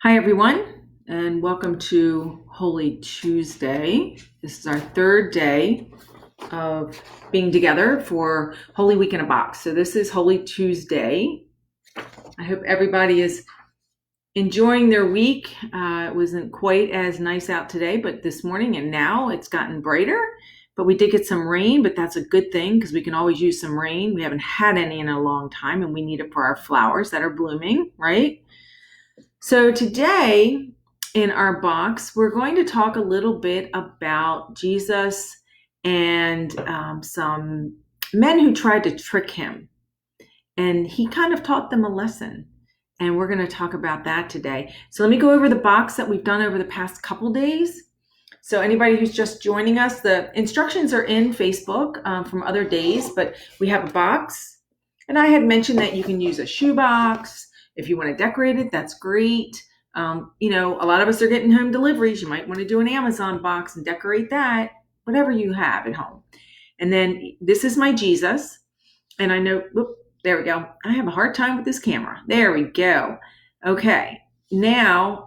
Hi, everyone, and welcome to Holy Tuesday. This is our third day of being together for Holy Week in a Box. So this is Holy Tuesday. I hope everybody is enjoying their week. It wasn't quite as nice out today, but this morning and now it's gotten brighter. But we did get some rain, but that's a good thing because we can always use some rain. We haven't had any in a long time, and we need it for our flowers that are blooming, right? So today in our box, we're going to talk a little bit about Jesus and some men who tried to trick him. And he kind of taught them a lesson. And we're going to talk about that today. So let me go over the box that we've done over the past couple days. So anybody who's just joining us, the instructions are in Facebook from other days, but we have a box. And I had mentioned that you can use a shoebox. If you want to decorate it, that's great. A lot of us are getting home deliveries. You might want to do an Amazon box and decorate that, whatever you have at home. And then this is my Jesus. And I know, there we go. I have a hard time with this camera. There we go. Okay. Now,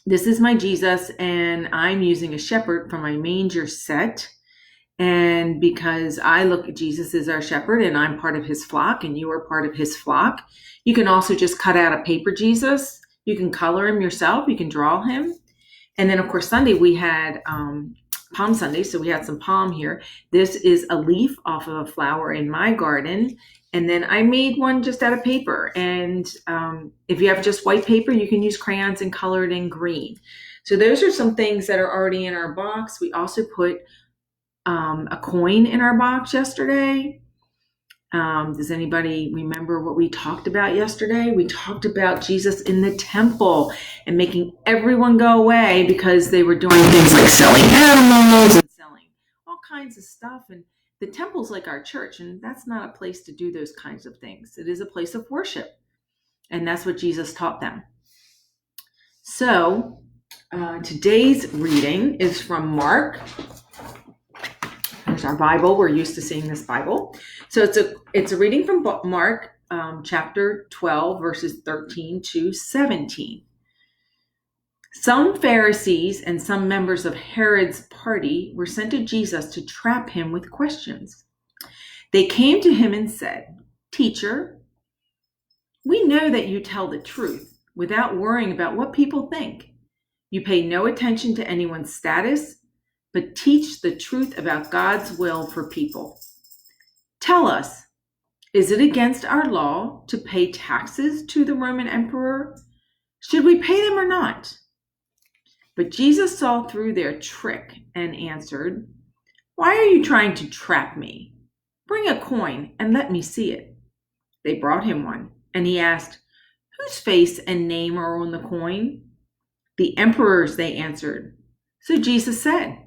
this is my Jesus, and I'm using a shepherd from my manger set. And because I look at Jesus as our shepherd and I'm part of his flock and you are part of his flock, you can also just cut out a paper Jesus. You can color him yourself. You can draw him. And then, of course, Sunday we had Palm Sunday, so we had some palm here. This is a leaf off of a flower in my garden. And then I made one just out of paper. And if you have just white paper, you can use crayons and color it in green. So those are some things that are already in our box. We also put a coin in our box yesterday. Does anybody remember what we talked about yesterday? We talked about Jesus in the temple and making everyone go away because they were doing things like selling animals and selling all kinds of stuff. And the temple's like our church, and that's not a place to do those kinds of things. It is a place of worship, and that's what Jesus taught them. So today's reading is from Mark. There's our Bible. We're used to seeing this Bible. So it's a reading from Mark chapter 12, verses 13 to 17. Some Pharisees and some members of Herod's party were sent to Jesus to trap him with questions. They came to him and said, "Teacher, we know that you tell the truth without worrying about what people think. You pay no attention to anyone's status, but teach the truth about God's will for people. Tell us, is it against our law to pay taxes to the Roman emperor? Should we pay them or not?" But Jesus saw through their trick and answered, "Why are you trying to trap me? Bring a coin and let me see it." They brought him one, and he asked, "Whose face and name are on the coin?" "The emperor's," they answered. So Jesus said,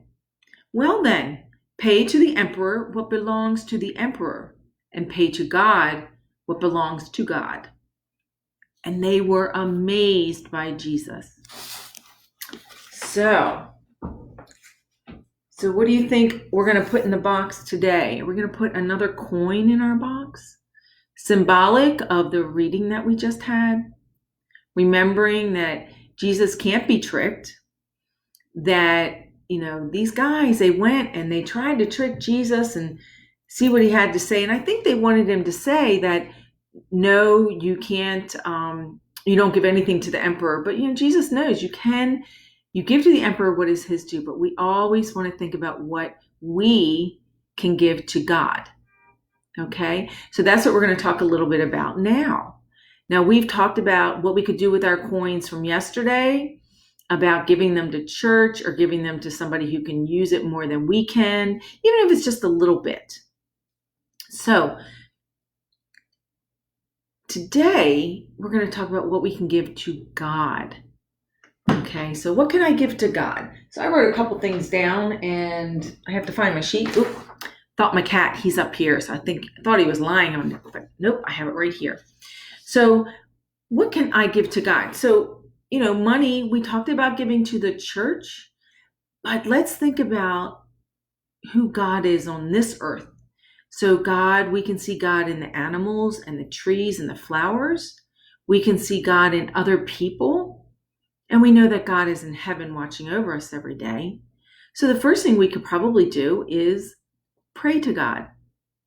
"Well then, pay to the emperor what belongs to the emperor, and pay to God what belongs to God." And they were amazed by Jesus. So what do you think we're going to put in the box today? We're going to put another coin in our box, symbolic of the reading that we just had, remembering that Jesus can't be tricked, that these guys, they went and they tried to trick Jesus and see what he had to say. And I think they wanted him to say that, no, you can't, you don't give anything to the emperor. But, Jesus knows you give to the emperor what is his due. But we always want to think about what we can give to God. Okay? So that's what we're going to talk a little bit about now. Now, we've talked about what we could do with our coins from yesterday, about giving them to church or giving them to somebody who can use it more than we can, even if it's just a little bit. So today, we're going to talk about what we can give to God. Okay, so what can I give to God? So I wrote a couple things down, and I have to find my sheet. Oop, thought my cat, he's up here, so I thought he was lying on it, but nope, I have it right here. So what can I give to God? So money, we talked about giving to the church, but let's think about who God is on this earth. So God, we can see God in the animals and the trees and the flowers. We can see God in other people, and we know that God is in heaven watching over us every day. So the first thing we could probably do is pray to God.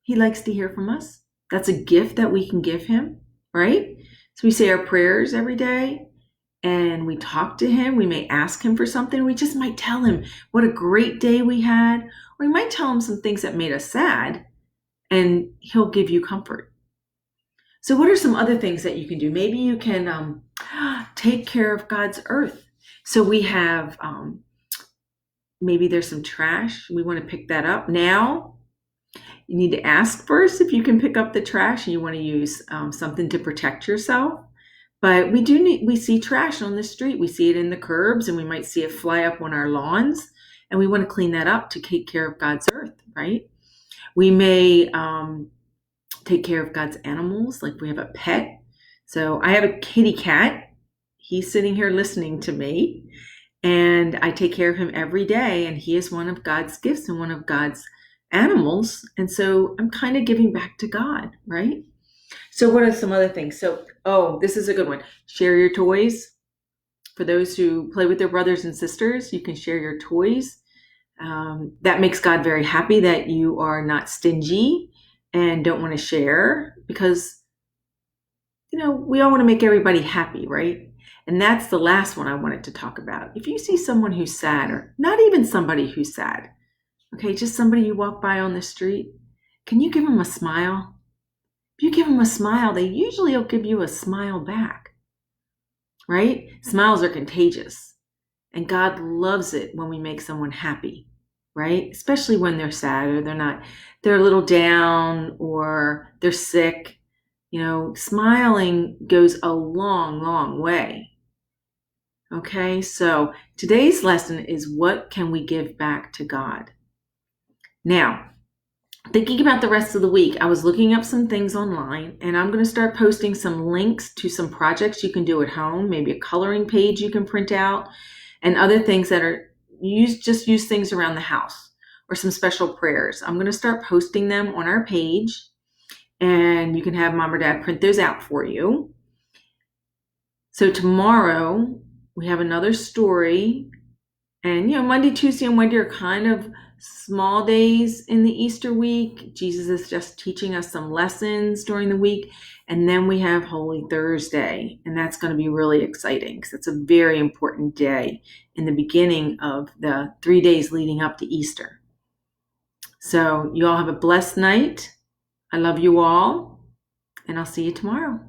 He likes to hear from us. That's a gift that we can give him, right? So we say our prayers every day and we talk to him. We may ask him for something. We just might tell him what a great day we had. Or we might tell him some things that made us sad, and he'll give you comfort. So what are some other things that you can do? Maybe you can take care of God's earth. So we have, maybe there's some trash. We want to pick that up now. You need to ask first if you can pick up the trash, and you want to use something to protect yourself. But we see trash on the street. We see it in the curbs, and we might see it fly up on our lawns, and we want to clean that up to take care of God's earth, right? We may take care of God's animals, like we have a pet. So I have a kitty cat. He's sitting here listening to me, and I take care of him every day, and he is one of God's gifts and one of God's animals. And so I'm kind of giving back to God, right? So what are some other things? So, this is a good one. Share your toys. For those who play with their brothers and sisters, you can share your toys. That makes God very happy that you are not stingy and don't want to share, because, we all want to make everybody happy, right? And that's the last one I wanted to talk about. If you see someone who's sad, or not even somebody who's sad, okay, just somebody you walk by on the street, can you give them a smile? If you give them a smile, they usually will give you a smile back, right? Smiles are contagious, and God loves it when we make someone happy, right? Especially when they're sad, or they're a little down, or they're sick. Smiling goes a long, long way. Okay, so today's lesson is, what can we give back to God? Now, thinking about the rest of the week, I was looking up some things online, and I'm going to start posting some links to some projects you can do at home, maybe a coloring page you can print out, and other things that are just use things around the house, or some special prayers. I'm going to start posting them on our page, and you can have mom or dad print those out for you. So tomorrow we have another story, and Monday, Tuesday, and Wednesday are kind of small days in the Easter week. Jesus is just teaching us some lessons during the week. And then we have Holy Thursday, and that's going to be really exciting, because it's a very important day in the beginning of the 3 days leading up to Easter. So you all have a blessed night. I love you all, and I'll see you tomorrow.